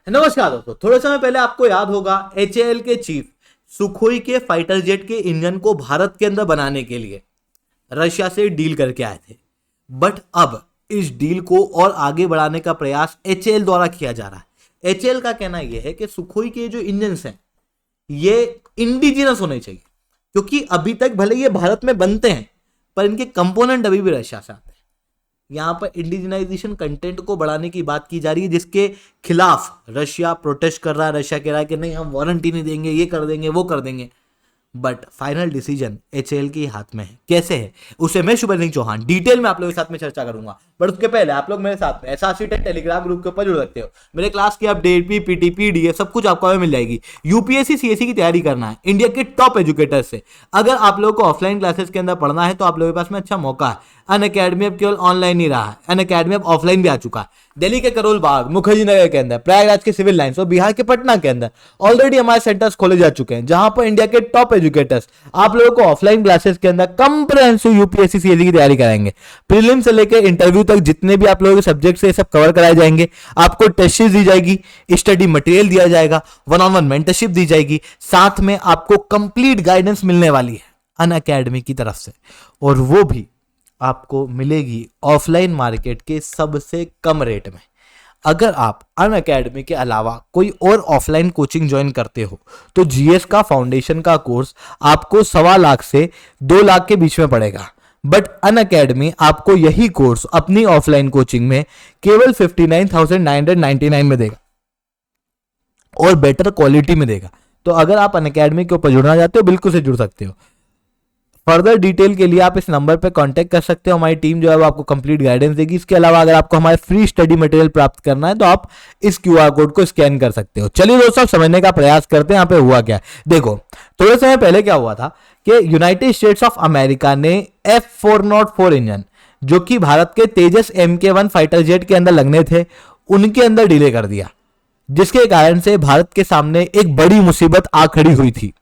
नमस्कार दोस्तों, थोड़े समय पहले आपको याद होगा एचएएल के चीफ सुखोई के फाइटर जेट के इंजन को भारत के अंदर बनाने के लिए रशिया से डील करके आए थे। बट अब इस डील को और आगे बढ़ाने का प्रयास एचएएल द्वारा किया जा रहा है। एचएएल का कहना यह है कि सुखोई के जो इंजन हैं ये इंडिजिनस होने चाहिए, क्योंकि अभी तक भले ये भारत में बनते हैं पर इनके कंपोनेंट अभी भी रशिया से आते हैं। यहाँ पर इंडिजिनाइजेशन कंटेंट को बढ़ाने की बात की जा रही है, जिसके खिलाफ रशिया प्रोटेस्ट कर रहा है। रशिया कह रहा है कि नहीं, हम वारंटी नहीं देंगे, ये कर देंगे, वो कर देंगे। बट फाइनल डिसीजन एचएएल के हाथ में है। कैसे है उसे मैं शुभेंदु चौहान डिटेल में आप लोगों के साथ में चर्चा करूंगा। बट उसके पहले आप लोग मेरे साथ में एसआरसी टेक टेलीग्राम ग्रुप के ऊपर जुड़ सकते हो। मेरे क्लास की अपडेट पीपीटी पीडीएफ सब कुछ आपको मिल जाएगी। यूपीएससी सीएससी की तैयारी करना है इंडिया के टॉप एजुकेटर से। अगर आप लोगों को ऑफलाइन क्लासेस के अंदर पढ़ना है तो आप लोगों के पास में अच्छा मौका है। अनअकैडमी अब केवल ऑनलाइन नहीं रहा है, अनअकैडमी अब ऑफलाइन भी आ चुका है। दिल्ली के करोल बाग, मुखर्जी नगर के अंदर, प्रयागराज के सिविल लाइंस और बिहार के पटना के अंदर ऑलरेडी हमारे सेंटर्स खोले जा चुके हैं, जहां पर इंडिया के टॉप एजुकेटर्स आप लोगों को ऑफलाइन क्लासेस के अंदर कंप्रिहेंसिव यूपीएससी सीएससी की तैयारी कराएंगे। प्रीलिम से लेकर इंटरव्यू तक जितने भी आप लोगों के सब्जेक्ट से सब कवर कराए जाएंगे। आपको टेस्ट दी जाएगी, स्टडी मटेरियल दिया जाएगा, वन ऑन वन मेंटरशिप दी जाएगी, साथ में आपको कंप्लीट गाइडेंस मिलने वाली है अनअकैडमी की तरफ से, और वो भी आपको मिलेगी ऑफलाइन मार्केट के सबसे कम रेट में। अगर आप अनअकैडमी के अलावा कोई और ऑफलाइन कोचिंग ज्वाइन करते हो तो जीएस का फाउंडेशन का कोर्स आपको 1.25 लाख से 2 लाख के बीच में पड़ेगा। बट अनअकैडमी आपको यही कोर्स अपनी ऑफलाइन कोचिंग में केवल 59,999 में देगा और बेटर क्वालिटी में देगा। तो अगर आप अनअकैडमी के ऊपर जुड़ना चाहते हो बिल्कुल से जुड़ सकते हो। फर्दर डिटेल के लिए आप इस नंबर पर कांटेक्ट कर सकते हो। हमारी टीम जो है वो आपको कंप्लीट गाइडेंस देगी। इसके अलावा अगर आपको हमारे फ्री स्टडी मटेरियल प्राप्त करना है तो आप इस क्यूआर कोड को स्कैन कर सकते हो। चलिए दोस्तों, समझने का प्रयास करते हैं यहाँ पे हुआ क्या। देखो, थोड़े समय पहले क्या हुआ था कि यूनाइटेड स्टेट्स ऑफ अमेरिका ने F404 इंजन, जो कि भारत के तेजस MK1 फाइटर जेट के अंदर लगने थे, उनके अंदर डिले कर दिया, जिसके कारण से भारत के सामने एक बड़ी मुसीबत आ खड़ी हुई थी।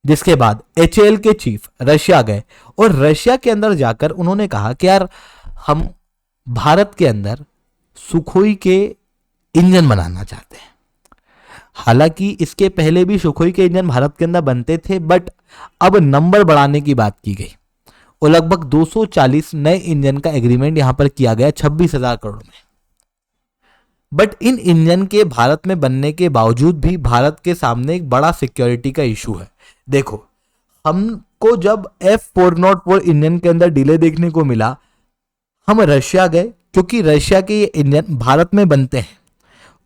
जिसके बाद एचएएल के चीफ रशिया गए और रशिया के अंदर जाकर उन्होंने कहा कि यार, हम भारत के अंदर सुखोई के इंजन बनाना चाहते हैं। हालांकि इसके पहले भी सुखोई के इंजन भारत के अंदर बनते थे, बट अब नंबर बढ़ाने की बात की गई और लगभग 240 नए इंजन का एग्रीमेंट यहां पर किया गया 26,000 करोड़ में। बट इन इंजन के भारत में बनने के बावजूद भी भारत के सामने एक बड़ा सिक्योरिटी का इशू है। देखो, हमको जब F404 इंजन के अंदर डिले देखने को मिला, हम रशिया गए, क्योंकि रशिया के ये इंजन भारत में बनते हैं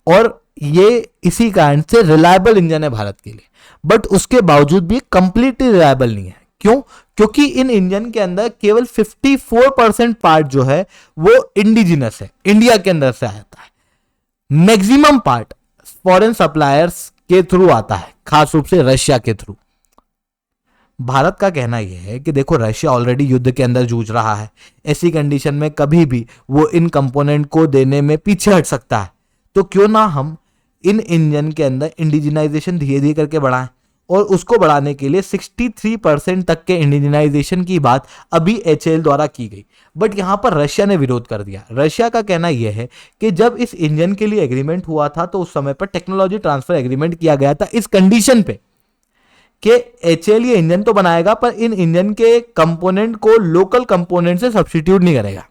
और ये इसी कारण से रिलायबल इंजन है भारत के लिए। बट उसके बावजूद भी कंप्लीटली रिलायबल नहीं है। क्यों? क्योंकि इन इंजन के अंदर केवल 54% पार्ट जो है वो इंडिजिनस है, इंडिया के अंदर से आता है। मैक्सिमम पार्ट फॉरेन सप्लायर्स के थ्रू आता है, खास रूप से रशिया के थ्रू। भारत का कहना यह है कि देखो, रशिया ऑलरेडी युद्ध के अंदर जूझ रहा है। ऐसी कंडीशन में कभी भी वो इन कंपोनेंट को देने में पीछे हट सकता है। तो क्यों ना हम इन इंजन के अंदर इंडिजिनाइजेशन धीरे धीरे करके बढ़ाएं, और उसको बढ़ाने के लिए 63% तक के इंडिजिनाइजेशन की बात अभी एचएएल द्वारा की गई। बट यहां पर रशिया ने विरोध कर दिया। रशिया का कहना यह है कि जब इस इंजन के लिए एग्रीमेंट हुआ था तो उस समय पर टेक्नोलॉजी ट्रांसफर एग्रीमेंट किया गया था इस कंडीशन पे कि एचएएल ये इंजन तो बनाएगा पर इन इंजन के कंपोनेंट को लोकल कंपोनेंट से सब्स्टिट्यूट नहीं करेगा।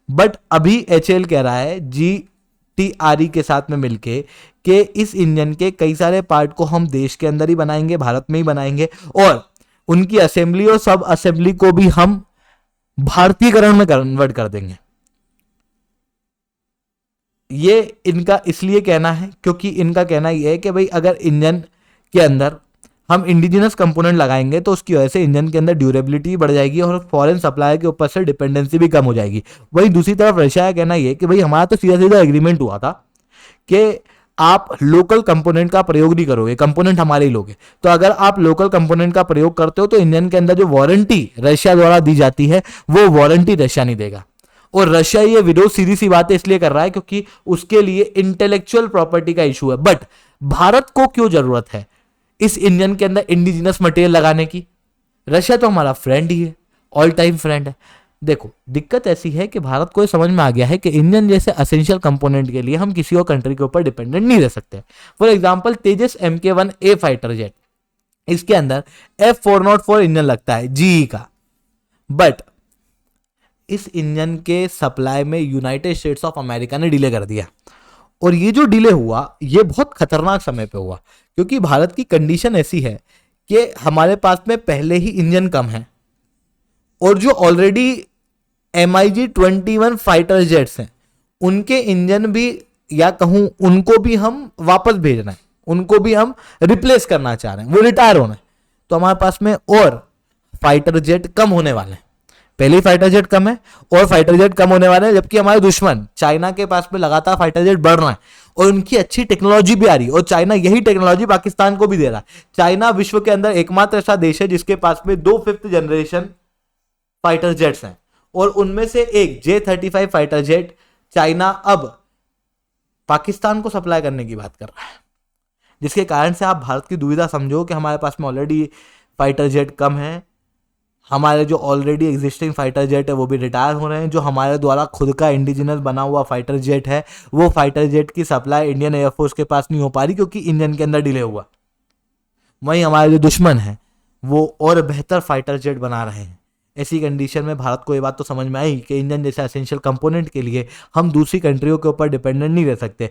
बट अभी एचएएल कह रहा है जीटीआरई के साथ में मिलके कि इस इंजन के कई सारे पार्ट को हम देश के अंदर ही बनाएंगे, भारत में ही बनाएंगे, और उनकी असेंबली और सब असेंबली को भी हम भारतीयकरण में कन्वर्ट कर देंगे। ये इनका इसलिए कहना है क्योंकि इनका कहना यह है कि भाई, अगर इंजन के अंदर हम इंडिजिनस कंपोनेंट लगाएंगे तो उसकी वजह से इंजन के अंदर ड्यूरेबिलिटी बढ़ जाएगी और फॉरेन सप्लायर के ऊपर से डिपेंडेंसी भी कम हो जाएगी। वहीं दूसरी तरफ रशिया का कहना यह कि भाई, हमारा तो सीधा सीधा एग्रीमेंट हुआ था कि आप लोकल कंपोनेंट का प्रयोग नहीं करोगे, कंपोनेंट हमारे ही लोगे। तो अगर आप लोकल कंपोनेंट का प्रयोग करते हो तो इंजन के अंदर जो वारंटी रशिया द्वारा दी जाती है वो वारंटी रशिया नहीं देगा। और रशिया ये विरोध सीधी सी बात है इसलिए कर रहा है क्योंकि उसके लिए इंटेलेक्चुअल प्रॉपर्टी का इशू है। बट भारत को क्यों जरूरत है इस इंजन के अंदर इंडिजिनस मटेरियल लगाने की? रशिया तो हमारा फ्रेंड ही है, ऑल टाइम फ्रेंड है। देखो दिक्कत ऐसी है कि भारत को ये समझ में आ गया है कि इंजन जैसे असेंशियल कंपोनेंट के लिए हम किसी और कंट्री के ऊपर डिपेंडेंट नहीं रह सकते। For example Tejas MK1A fighter jet, इसके अंदर F404 इंजन लगता है GE का, बट इस इंजन के सप्लाई में यूनाइटेड स्टेट्स ऑफ अमेरिका ने डिले कर दिया। और ये जो डिले हुआ ये बहुत खतरनाक समय पे हुआ, क्योंकि भारत की कंडीशन ऐसी है कि हमारे पास में पहले ही इंजन कम है और जो ऑलरेडी MiG-21 फाइटर जेट्स हैं उनके इंजन भी, या कहूं उनको भी हम वापस भेज रहे हैं, उनको भी हम रिप्लेस करना चाह रहे हैं, वो रिटायर होना है। तो हमारे पास में और फाइटर जेट कम होने वाले हैं। पहले ही फाइटर जेट कम है और फाइटर जेट कम होने वाले हैं, जबकि हमारे दुश्मन चाइना के पास में लगातार फाइटर जेट बढ़ रहा है और उनकी अच्छी टेक्नोलॉजी भी आ रही है और चाइना यही टेक्नोलॉजी पाकिस्तान को भी दे रहा है। चाइना विश्व के अंदर एकमात्र ऐसा देश है जिसके पास में 2 5th जनरेशन फाइटर जेट्स हैं और उनमें से एक J-35 फाइटर जेट चाइना अब पाकिस्तान को सप्लाई करने की बात कर रहा है, जिसके कारण से आप भारत की दुविधा समझो कि हमारे पास में ऑलरेडी फाइटर जेट कम है, हमारे जो ऑलरेडी एग्जिस्टिंग फाइटर जेट है वो भी रिटायर हो रहे हैं, जो हमारे द्वारा खुद का इंडिजिनस बना हुआ फाइटर जेट है वो फाइटर जेट की सप्लाई इंडियन एयरफोर्स के पास नहीं हो पा रही क्योंकि इंजन के अंदर डिले हुआ। वहीं हमारे जो दुश्मन हैं वो और बेहतर फाइटर जेट बना रहे हैं। ऐसी कंडीशन में भारत को ये बात तो समझ में आई कि इंजन जैसे एसेंशियल कंपोनेंट के लिए हम दूसरी कंट्रियों के ऊपर डिपेंडेंट नहीं रह सकते,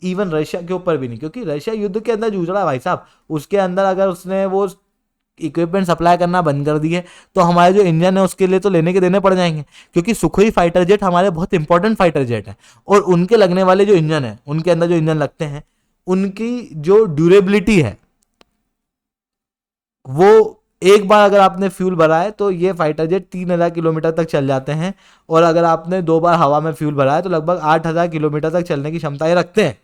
इवन रशिया के ऊपर भी नहीं, क्योंकि रशिया युद्ध के अंदर जूझ रहा है भाई साहब। उसके अंदर अगर उसने वो इक्विपमेंट सप्लाई करना बंद कर दिए तो हमारे जो इंजन है उसके लिए तो लेने के देने पड़ जाएंगे, क्योंकि सुखोई फाइटर जेट हमारे बहुत इंपॉर्टेंट फाइटर जेट हैं और उनके लगने वाले जो इंजन है, उनके अंदर जो इंजन लगते हैं उनकी जो ड्यूरेबिलिटी है वो, एक बार अगर आपने फ्यूल भरा है तो ये फाइटर जेट 3000 किलोमीटर तक चल जाते हैं और अगर आपने 2 बार हवा में फ्यूल भरा है तो लगभग 8000 किलोमीटर तक चलने की क्षमता ये रखते हैं।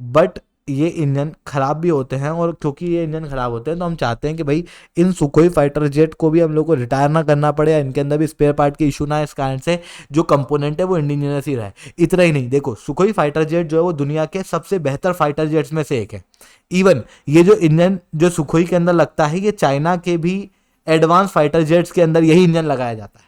बट ये इंजन खराब भी होते हैं और क्योंकि ये इंजन खराब होते हैं तो हम चाहते हैं कि भाई इन सुखोई फाइटर जेट को भी हम लोग को रिटायर ना करना पड़े या इनके अंदर भी स्पेयर पार्ट के इशू ना है, इस कारण से जो कंपोनेंट है वो इंडिजिनस ही रहे। इतना ही नहीं, देखो सुखोई फाइटर जेट जो है वो दुनिया के सबसे बेहतर फाइटर जेट्स में से एक है। इवन ये जो इंजन जो सुखोई के अंदर लगता है ये चाइना के भी एडवांस फाइटर जेट्स के अंदर यही इंजन लगाया जाता है।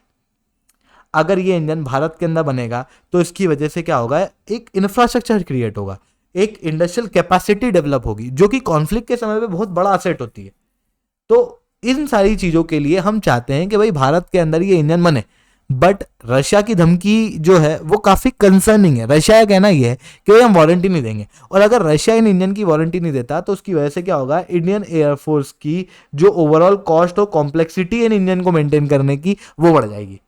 अगर ये इंजन भारत के अंदर बनेगा तो इसकी वजह से क्या होगा, एक इंफ्रास्ट्रक्चर क्रिएट होगा, एक इंडस्ट्रियल कैपेसिटी डेवलप होगी जो कि कॉन्फ्लिक्ट के समय पे बहुत बड़ा असेट होती है। तो इन सारी चीज़ों के लिए हम चाहते हैं कि भाई भारत के अंदर ये इंजन बने, बट रशिया की धमकी जो है वो काफ़ी कंसर्निंग है। रशिया का कहना ये है कि भाई हम वारंटी नहीं देंगे, और अगर रशिया इन इंजन की वारंटी नहीं देता तो उसकी वजह से क्या होगा, इंडियन एयरफोर्स की जो ओवरऑल कॉस्ट और कॉम्प्लेक्सिटी इन इंजन को मेंटेन करने की वो बढ़ जाएगी,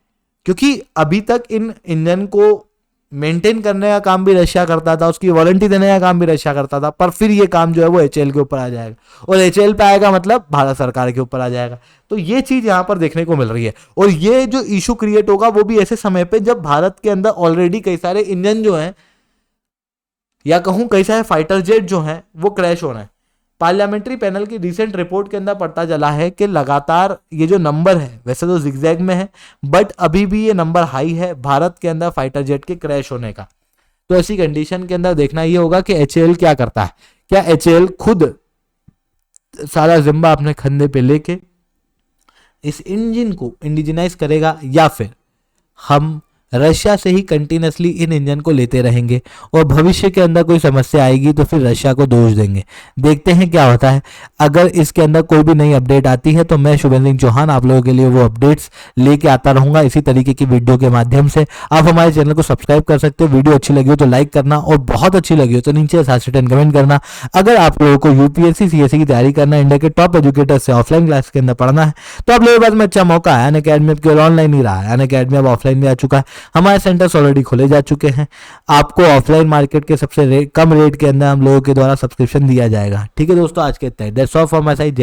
क्योंकि अभी तक इन इंजन को मेंटेन करने का काम भी रशिया करता था, उसकी वारंटी देने का काम भी रशिया करता था, पर फिर ये काम जो है वो HAL के ऊपर आ जाएगा और HAL पे आएगा मतलब भारत सरकार के ऊपर आ जाएगा। तो ये चीज यहां पर देखने को मिल रही है और ये जो इशू क्रिएट होगा वो भी ऐसे समय पे जब भारत के अंदर ऑलरेडी कई सारे इंजन जो हैं या कहूं कई सारे फाइटर जेट जो हैं वो क्रैश हो रहे हैं। पार्लियामेंट्री पैनल की रिसेंट रिपोर्ट के अंदर पता चला है कि लगातार ये जो नंबर है वैसे तो जिगजैग में है, बट अभी भी ये नंबर हाई है भारत के अंदर फाइटर जेट के क्रैश होने का। तो ऐसी कंडीशन के अंदर देखना ये होगा कि HAL क्या करता है, क्या HAL खुद सारा जिम्मा अपने कंधे पे लेके इस इंजन को इंडिजिनाइज करेगा या फिर हम रशिया से ही कंटिन्यूसली इन इंजन को लेते रहेंगे और भविष्य के अंदर कोई समस्या आएगी तो फिर रशिया को दोष देंगे। देखते हैं क्या होता है। अगर इसके अंदर कोई भी नई अपडेट आती है तो मैं शुभेंद्र सिंह चौहान आप लोगों के लिए वो अपडेट्स लेके आता रहूंगा इसी तरीके की वीडियो के माध्यम से। आप हमारे चैनल को सब्सक्राइब कर सकते हो, वीडियो अच्छी लगी हो तो लाइक करना और बहुत अच्छी लगी हो तो नीचे 7 कमेंट करना। अगर आप लोगों को UPSC CSE की तैयारी करना है, इंडिया के टॉप एजुकेटर से ऑफलाइन क्लास के अंदर पढ़ना है तो आप लोगों के पास में अच्छा मौका है। अनअकैडमी अब केवल ऑनलाइन ही रहा है, अनअकैडमी अब ऑफलाइन भी आ चुका है, हमारे सेंटर्स ऑलरेडी खोले जा चुके हैं। आपको ऑफलाइन मार्केट के सबसे कम रेट के अंदर हम लोगों के द्वारा सब्सक्रिप्शन दिया जाएगा। ठीक है दोस्तों, आज के इतना ही। That's all from my side.